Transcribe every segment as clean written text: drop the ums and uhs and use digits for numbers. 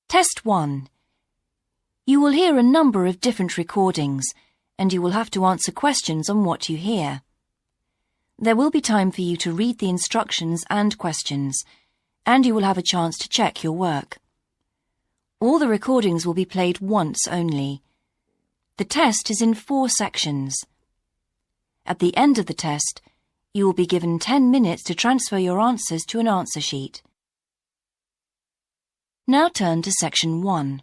Test 1. You will hear a number of different recordings, and you will have to answer questions on what you hear. There will be time for you to read the instructions and questions, and you will have a chance to check your work. All the recordings will be played once only. The test is in 4 sections. At the end of the test, you will be given 10 minutes to transfer your answers to an answer sheet. Now turn to Section 1.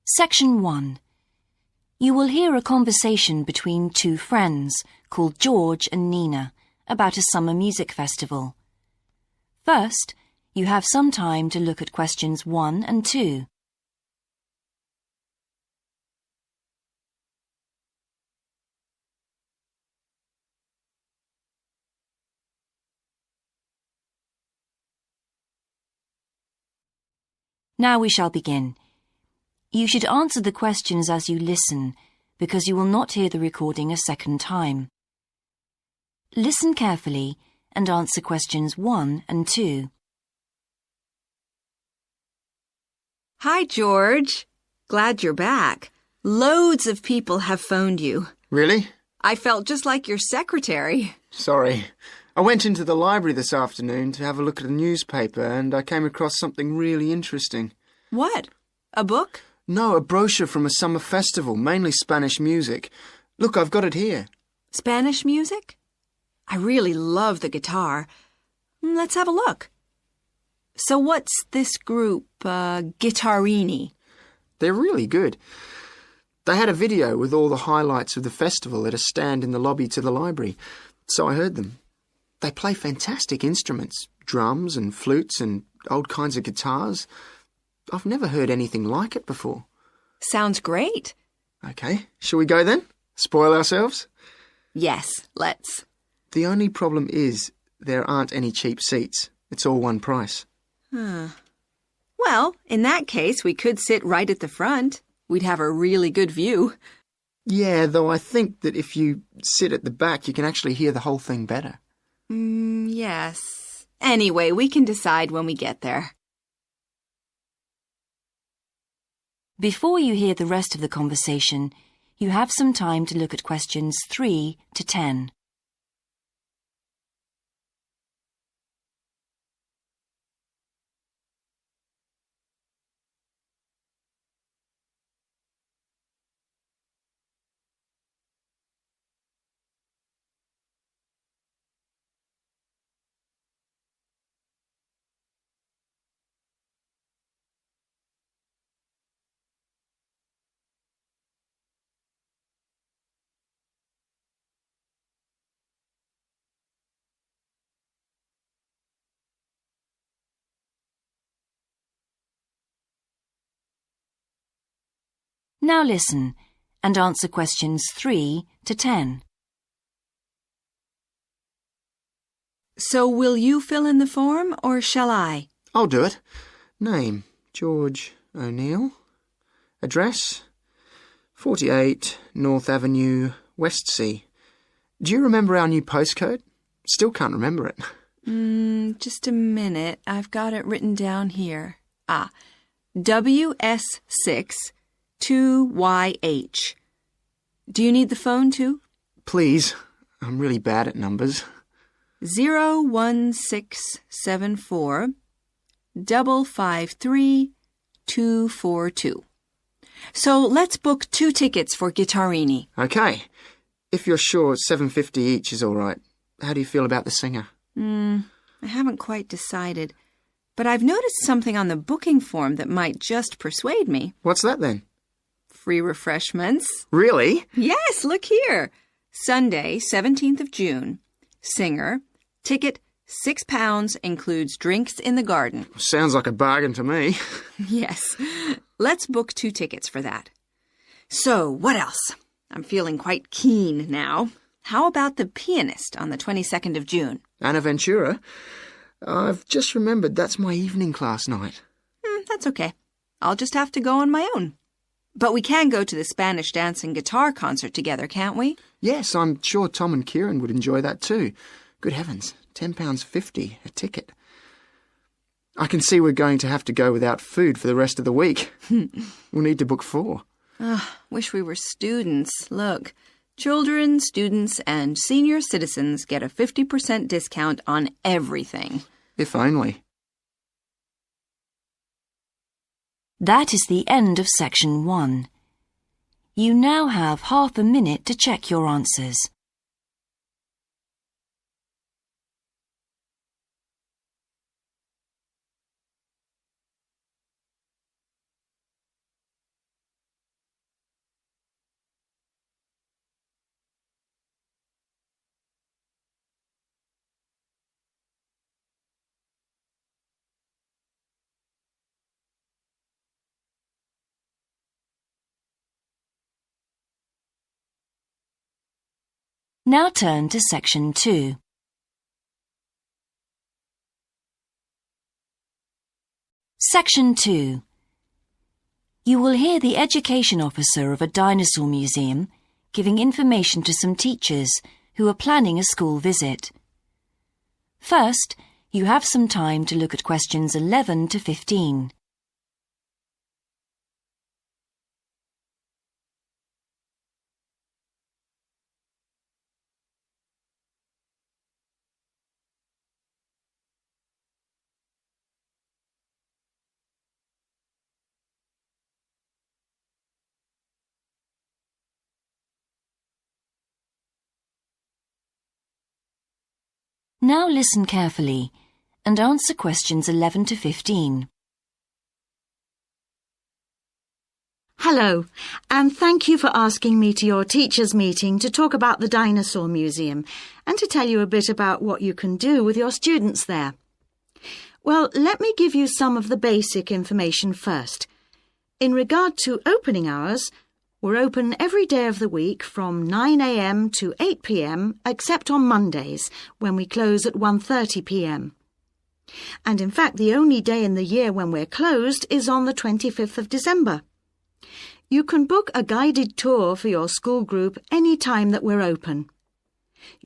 Section 1. You will hear a conversation between 2 friends called George and Nina about a summer music festival. First, you have some time to look at questions 1 and 2. Now we shall begin. You should answer the questions as you listen, because you will not hear the recording a second time. Listen carefully and answer questions 1 and 2. Hi, George. Glad you're back. Loads of people have phoned you. Really? I felt just like your secretary. Sorry. I went into the library this afternoon to have a look at a newspaper and I came across something really interesting. What? A book? No, a brochure from a summer festival, mainly Spanish music. Look, I've got it here. Spanish music? I really love the guitar. Let's have a look. So what's this group, Guittarini? They're really good. They had a video with all the highlights of the festival at a stand in the lobby to the library, so I heard them. They play fantastic instruments, drums and flutes and old kinds of guitars. I've never heard anything like it before. Sounds great. OK, shall we go then? Spoil ourselves? Yes, let's. The only problem is there aren't any cheap seats. It's all one price. Well, in that case, we could sit right at the front. We'd have a really good view. Yeah, though I think that if you sit at the back, you can actually hear the whole thing better. Yes. Anyway, we can decide when we get there. Before you hear the rest of the conversation, you have some time to look at questions 3 to 10. Now listen and answer questions 3 to 10. So will you fill in the form, or shall I? I'll do it. Name, George O'Neill. Address, 48 North Avenue, Westsea. Do you remember our new postcode? Still can't remember it. Just a minute. I've got it written down here. WS6 2YH. Do you need the phone too? Please. I'm really bad at numbers. 01674 553 242. So let's book 2 tickets for Guittarini. OK. If you're sure $7.50 each is all right. How do you feel about the singer? I haven't quite decided. But I've noticed something on the booking form that might just persuade me. What's that then? Free refreshments. Really? Yes, look here. Sunday, 17th of June. Singer. Ticket, £6, includes drinks in the garden. Sounds like a bargain to me. Yes. Let's book 2 tickets for that. So, what else? I'm feeling quite keen now. How about the pianist on the 22nd of June? Anna Ventura? I've just remembered that's my evening class night. That's okay. I'll just have to go on my own. But we can go to the Spanish dance and guitar concert together, can't we? Yes, I'm sure Tom and Kieran would enjoy that too. Good heavens, £10.50 a ticket. I can see we're going to have to go without food for the rest of the week. We'll need to book 4. Wish we were students. Look, children, students, and senior citizens get a 50% discount on everything. If only. That is the end of section 1. You now have half a minute to check your answers. Now turn to section 2. Section 2. You will hear the education officer of a dinosaur museum giving information to some teachers who are planning a school visit. First, you have some time to look at questions 11 to 15. Now listen carefully and answer questions 11 to 15. Hello, and thank you for asking me to your teachers' meeting to talk about the Dinosaur Museum and to tell you a bit about what you can do with your students there. Well, let me give you some of the basic information first. In regard to opening hours, we're open every day of the week from 9 a.m. to 8 p.m. except on Mondays, when we close at 1:30 p.m. And in fact, the only day in the year when we're closed is on the 25th of December. You can book a guided tour for your school group any time that we're open.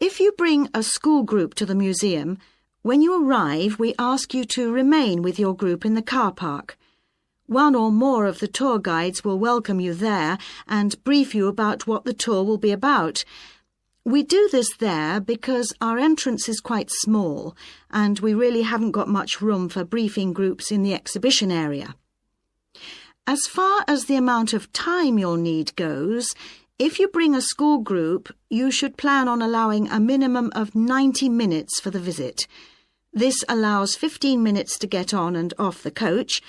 If you bring a school group to the museum, when you arrive, we ask you to remain with your group in the car park. One or more of the tour guides will welcome you there and brief you about what the tour will be about. We do this there because our entrance is quite small and we really haven't got much room for briefing groups in the exhibition area. As far as the amount of time you'll need goes, if you bring a school group, you should plan on allowing a minimum of 90 minutes for the visit. This allows 15 minutes to get on and off the coach,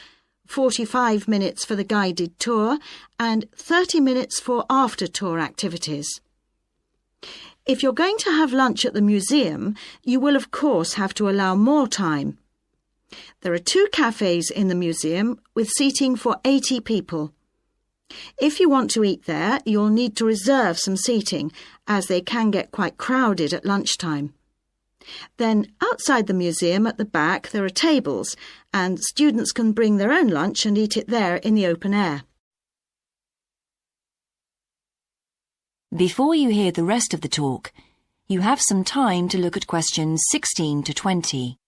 45 minutes for the guided tour, and 30 minutes for after-tour activities. If you're going to have lunch at the museum, you will of course have to allow more time. There are 2 cafes in the museum with seating for 80 people. If you want to eat there, you'll need to reserve some seating, as they can get quite crowded at lunchtime. Then, outside the museum at the back, there are tables, and students can bring their own lunch and eat it there in the open air. Before you hear the rest of the talk, you have some time to look at questions 16 to 20.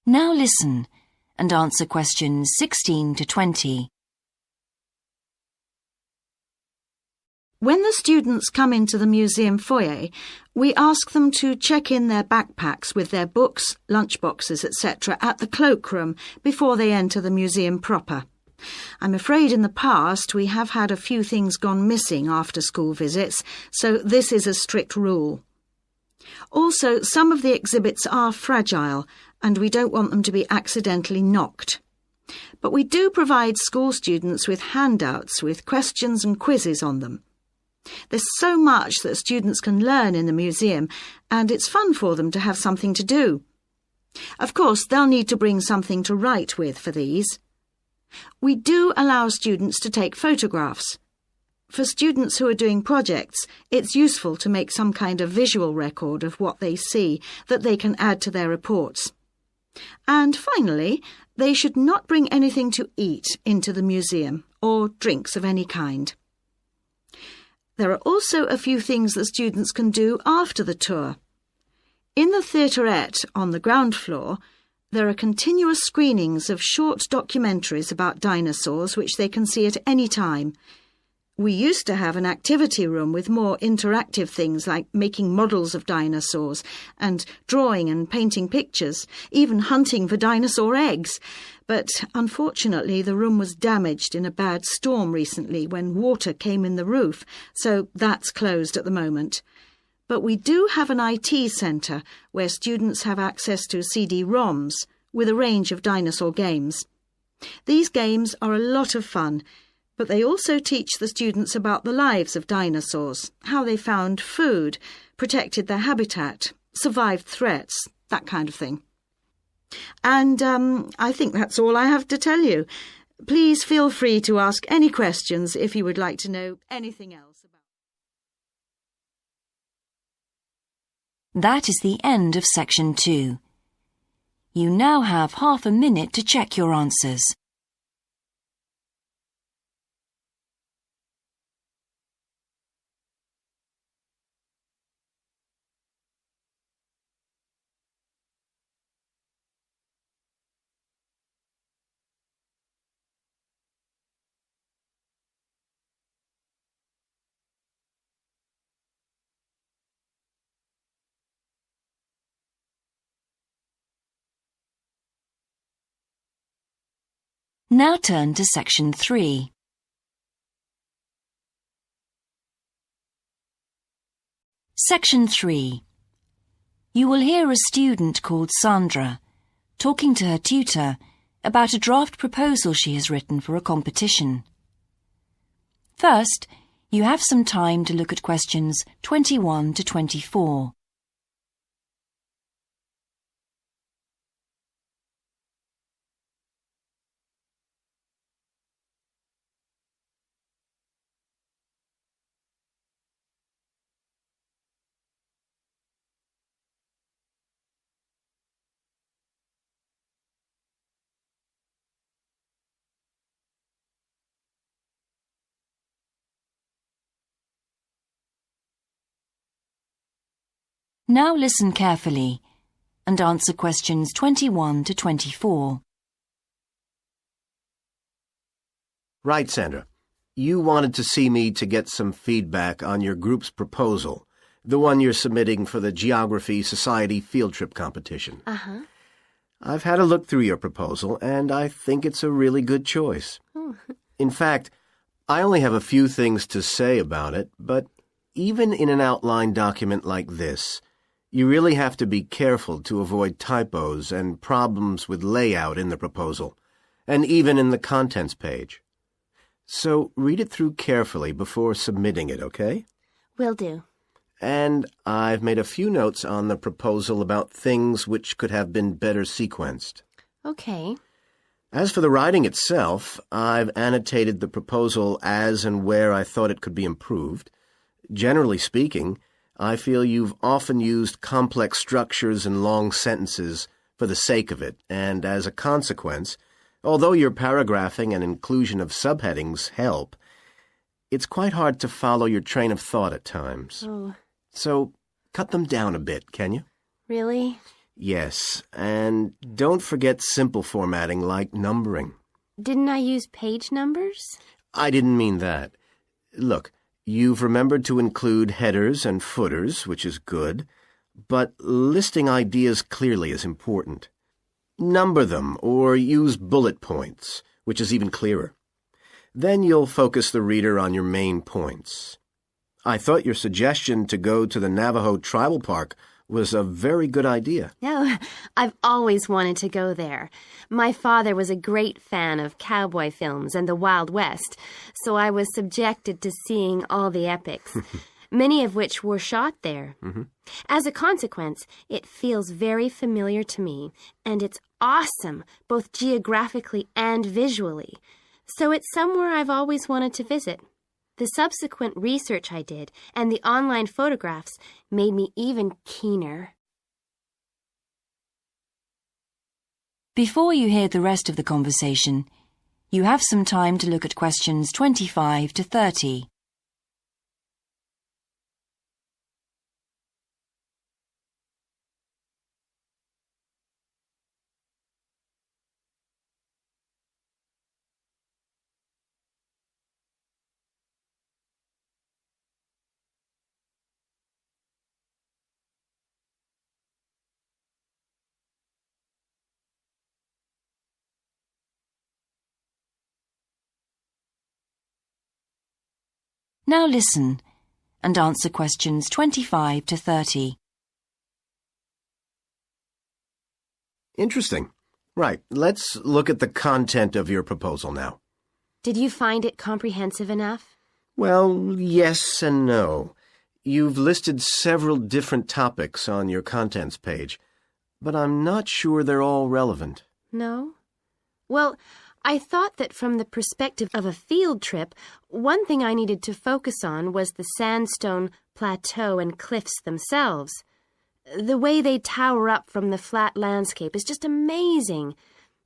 Now listen and answer questions 16 to 20. When the students come into the museum foyer, we ask them to check in their backpacks with their books, lunchboxes, etc. at the cloakroom before they enter the museum proper. I'm afraid in the past we have had a few things gone missing after school visits, so this is a strict rule. Also, some of the exhibits are fragile, and we don't want them to be accidentally knocked. But we do provide school students with handouts with questions and quizzes on them. There's so much that students can learn in the museum, and it's fun for them to have something to do. Of course, they'll need to bring something to write with for these. We do allow students to take photographs. For students who are doing projects, it's useful to make some kind of visual record of what they see that they can add to their reports. And finally, they should not bring anything to eat into the museum or drinks of any kind. There are also a few things that students can do after the tour. In the theaterette on the ground floor, there are continuous screenings of short documentaries about dinosaurs which they can see at any time. We used to have an activity room with more interactive things like making models of dinosaurs and drawing and painting pictures, even hunting for dinosaur eggs. But unfortunately, the room was damaged in a bad storm recently when water came in the roof, so that's closed at the moment. But we do have an IT centre where students have access to CD-ROMs with a range of dinosaur games. These games are a lot of fun, but they also teach the students about the lives of dinosaurs, how they found food, protected their habitat, survived threats, that kind of thing. And I think that's all I have to tell you. Please feel free to ask any questions if you would like to know anything else about. That is the end of section 2. You now have half a minute to check your answers. Now turn to section 3. Section 3. You will hear a student called Sandra talking to her tutor about a draft proposal she has written for a competition. First, you have some time to look at questions 21 to 24. Now listen carefully and answer questions 21 to 24. Right, Sandra. You wanted to see me to get some feedback on your group's proposal, the one you're submitting for the Geography Society field trip competition. Uh-huh. I've had a look through your proposal, and I think it's a really good choice. Oh. In fact, I only have a few things to say about it, but even in an outline document like this, you really have to be careful to avoid typos and problems with layout in the proposal, and even in the contents page. So read it through carefully before submitting it, okay? Will do. And I've made a few notes on the proposal about things which could have been better sequenced. Okay. As for the writing itself, I've annotated the proposal as and where I thought it could be improved. Generally speaking, I feel you've often used complex structures and long sentences for the sake of it, and as a consequence, although your paragraphing and inclusion of subheadings help, it's quite hard to follow your train of thought at times. Oh. So, cut them down a bit, can you? Really? Yes, and don't forget simple formatting like numbering. Didn't I use page numbers? I didn't mean that. Look, you've remembered to include headers and footers, which is good, but listing ideas clearly is important. Number them or use bullet points, which is even clearer. Then you'll focus the reader on your main points. I thought your suggestion to go to the Navajo Tribal Park was a very good idea. No, I've always wanted to go there. My father was a great fan of cowboy films and the Wild West, so I was subjected to seeing all the epics, many of which were shot there. Mm-hmm. As a consequence, it feels very familiar to me, and it's awesome, both geographically and visually. So it's somewhere I've always wanted to visit. The subsequent research I did and the online photographs made me even keener. Before you hear the rest of the conversation, you have some time to look at questions 25 to 30. Now listen and answer questions 25 to 30. Interesting. Right, let's look at the content of your proposal now. Did you find it comprehensive enough? Well, yes and no. You've listed several different topics on your contents page, but I'm not sure they're all relevant. No? Well, I thought that from the perspective of a field trip, one thing I needed to focus on was the sandstone plateau and cliffs themselves. The way they tower up from the flat landscape is just amazing.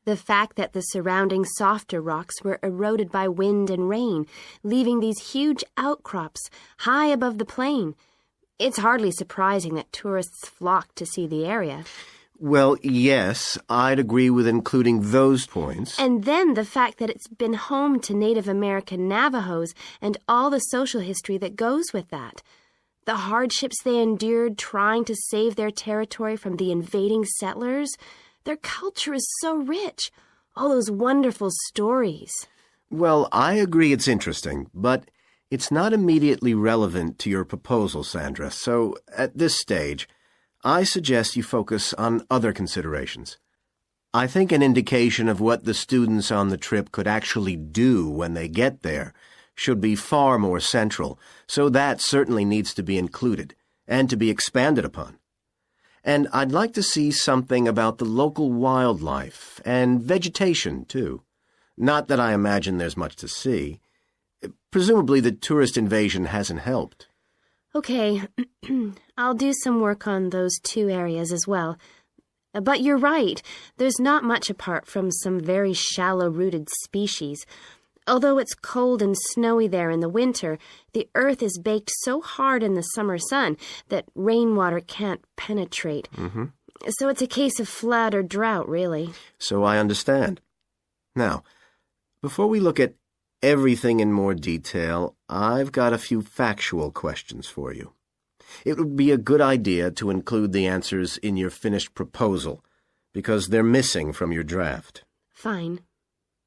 The fact that the surrounding softer rocks were eroded by wind and rain, leaving these huge outcrops high above the plain. It's hardly surprising that tourists flock to see the area. Well, yes, I'd agree with including those points. And then the fact that it's been home to Native American Navajos and all the social history that goes with that. The hardships they endured trying to save their territory from the invading settlers. Their culture is so rich. All those wonderful stories. Well, I agree it's interesting, but it's not immediately relevant to your proposal, Sandra. So, at this stage, I suggest you focus on other considerations. I think an indication of what the students on the trip could actually do when they get there should be far more central, so that certainly needs to be included and to be expanded upon. And I'd like to see something about the local wildlife and vegetation, too. Not that I imagine there's much to see. Presumably the tourist invasion hasn't helped. Okay, I'll do some work on those two areas as well. But you're right, there's not much apart from some very shallow-rooted species. Although it's cold and snowy there in the winter, the earth is baked so hard in the summer sun that rainwater can't penetrate. So it's a case of flood or drought, really. So I understand. Now, before we look at everything in more detail, I've got a few factual questions for you. It would be a good idea to include the answers in your finished proposal, because they're missing from your draft. Fine.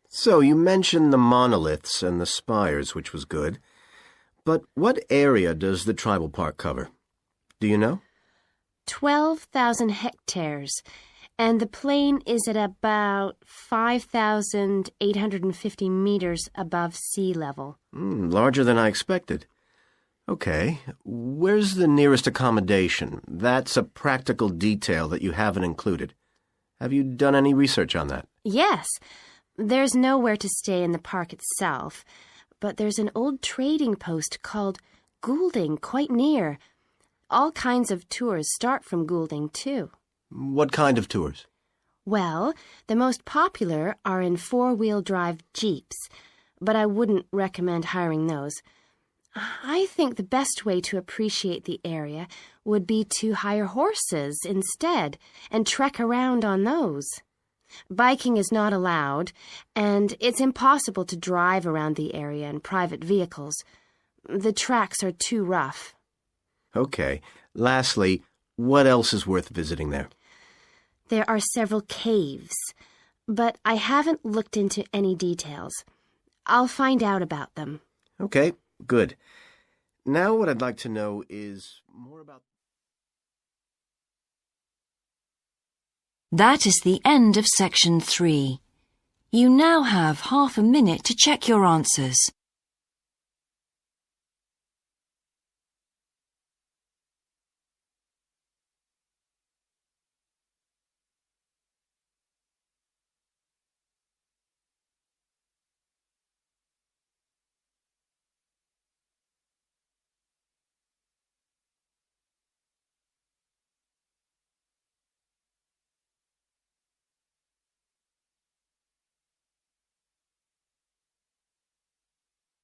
So you mentioned the monoliths and the spires, which was good. But what area does the tribal park cover? Do you know? 12,000 hectares, and the plain is at about 5,850 meters above sea level. Larger than I expected. Okay, where's the nearest accommodation? That's a practical detail that you haven't included. Have you done any research on that? Yes, there's nowhere to stay in the park itself, but there's an old trading post called Goulding quite near. All kinds of tours start from Goulding, too. What kind of tours? Well, the most popular are in four-wheel drive Jeeps, but I wouldn't recommend hiring those. I think the best way to appreciate the area would be to hire horses instead and trek around on those. Biking is not allowed, and it's impossible to drive around the area in private vehicles. The tracks are too rough. Okay. Lastly, what else is worth visiting there? There are several caves, but I haven't looked into any details. I'll find out about them. Okay, good. Now what I'd like to know is more about... That is the end of section 3. You now have half a minute to check your answers.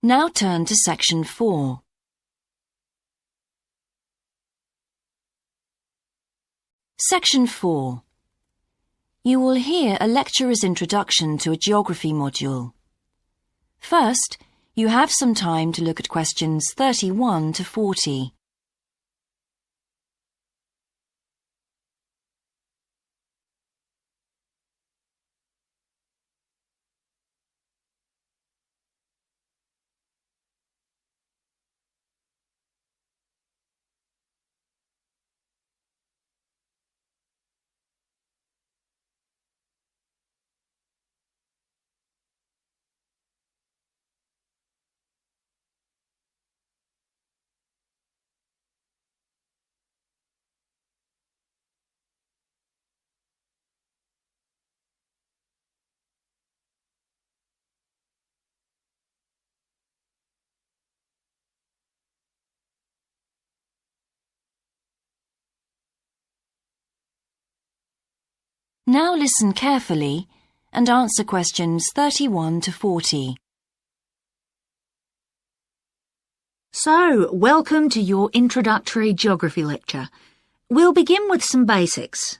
Now turn to Section 4. Section 4. You will hear a lecturer's introduction to a geography module. First, you have some time to look at questions 31 to 40. Now listen carefully and answer questions 31 to 40. So, welcome to your introductory geography lecture. We'll begin with some basics.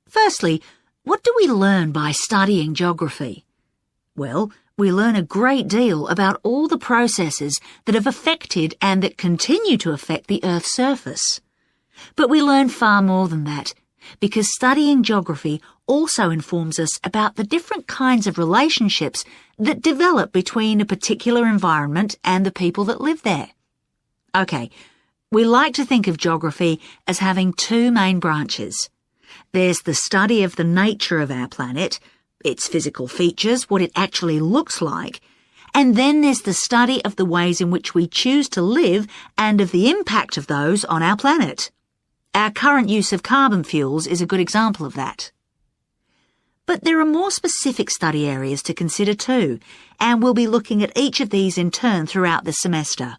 Firstly, what do we learn by studying geography? Well, we learn a great deal about all the processes that have affected and that continue to affect the Earth's surface. But we learn far more than that, because studying geography also informs us about the different kinds of relationships that develop between a particular environment and the people that live there. Okay, we like to think of geography as having two main branches. There's the study of the nature of our planet, its physical features, what it actually looks like, and then there's the study of the ways in which we choose to live and of the impact of those on our planet. Our current use of carbon fuels is a good example of that. But there are more specific study areas to consider too, and we'll be looking at each of these in turn throughout the semester.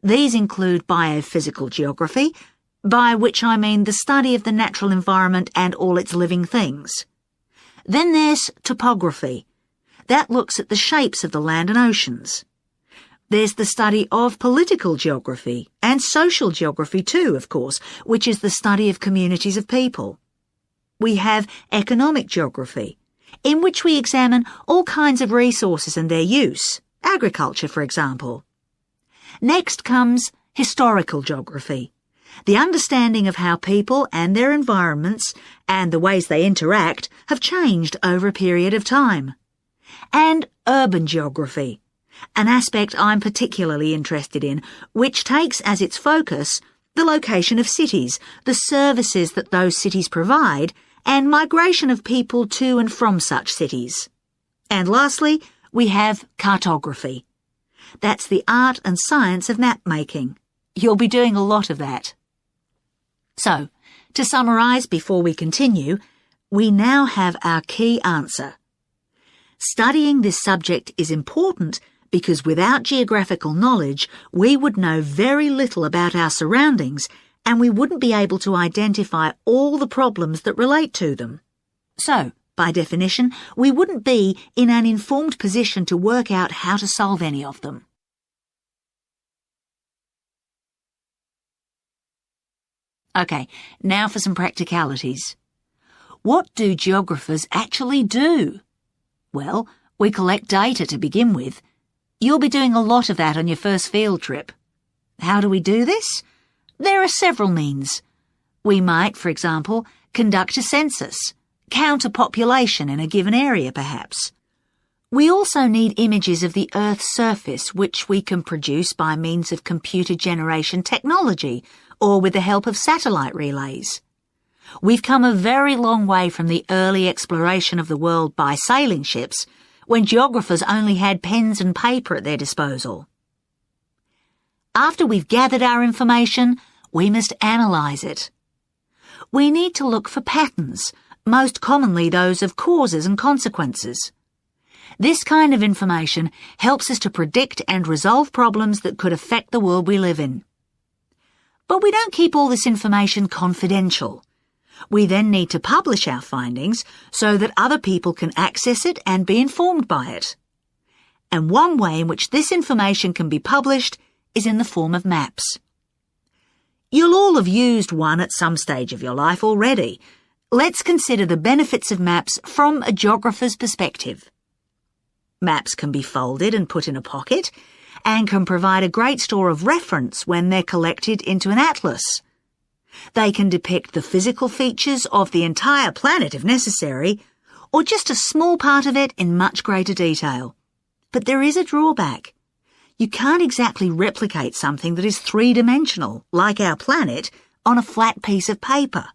These include biophysical geography, by which I mean the study of the natural environment and all its living things. Then there's topography. That looks at the shapes of the land and oceans. There's the study of political geography, and social geography too, of course, which is the study of communities of people. We have economic geography, in which we examine all kinds of resources and their use, agriculture, for example. Next comes historical geography, the understanding of how people and their environments and the ways they interact have changed over a period of time. And urban geography, an aspect I'm particularly interested in, which takes as its focus the location of cities, the services that those cities provide, and migration of people to and from such cities. And lastly, we have cartography. That's the art and science of map making. You'll be doing a lot of that. So, to summarise before we continue, we now have our key answer. Studying this subject is important because without geographical knowledge, we would know very little about our surroundings and we wouldn't be able to identify all the problems that relate to them. So, by definition, we wouldn't be in an informed position to work out how to solve any of them. Okay, now for some practicalities. What do geographers actually do? Well, we collect data to begin with. You'll be doing a lot of that on your first field trip. How do we do this? There are several means. We might, for example, conduct a census, count a population in a given area perhaps. We also need images of the Earth's surface which we can produce by means of computer generation technology or with the help of satellite relays. We've come a very long way from the early exploration of the world by sailing ships, when geographers only had pens and paper at their disposal. After we've gathered our information, we must analyse it. We need to look for patterns, most commonly those of causes and consequences. This kind of information helps us to predict and resolve problems that could affect the world we live in. But we don't keep all this information confidential. We then need to publish our findings so that other people can access it and be informed by it. And one way in which this information can be published is in the form of maps. You'll all have used one at some stage of your life already. Let's consider the benefits of maps from a geographer's perspective. Maps can be folded and put in a pocket, and can provide a great store of reference when they're collected into an atlas. They can depict the physical features of the entire planet if necessary, or just a small part of it in much greater detail. But there is a drawback. You can't exactly replicate something that is three-dimensional, like our planet, on a flat piece of paper,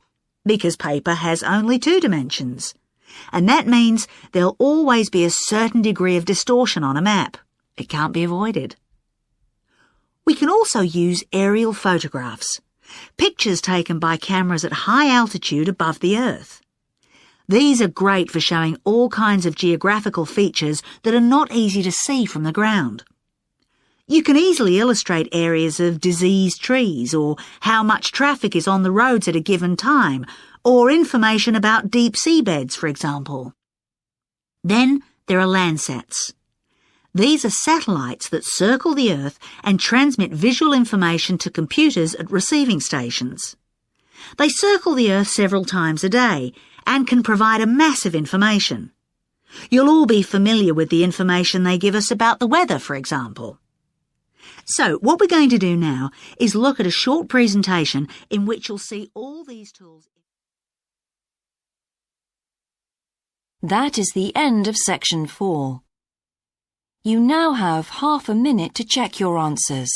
because paper has only 2 dimensions. And that means there'll always be a certain degree of distortion on a map. It can't be avoided. We can also use aerial photographs, pictures taken by cameras at high altitude above the Earth. These are great for showing all kinds of geographical features that are not easy to see from the ground. You can easily illustrate areas of diseased trees, or how much traffic is on the roads at a given time, or information about deep seabeds, for example. Then there are Landsats. These are satellites that circle the Earth and transmit visual information to computers at receiving stations. They circle the Earth several times a day and can provide a massive information. You'll all be familiar with the information they give us about the weather, for example. So, what we're going to do now is look at a short presentation in which you'll see all these tools. That is the end of section 4. You now have half a minute to check your answers.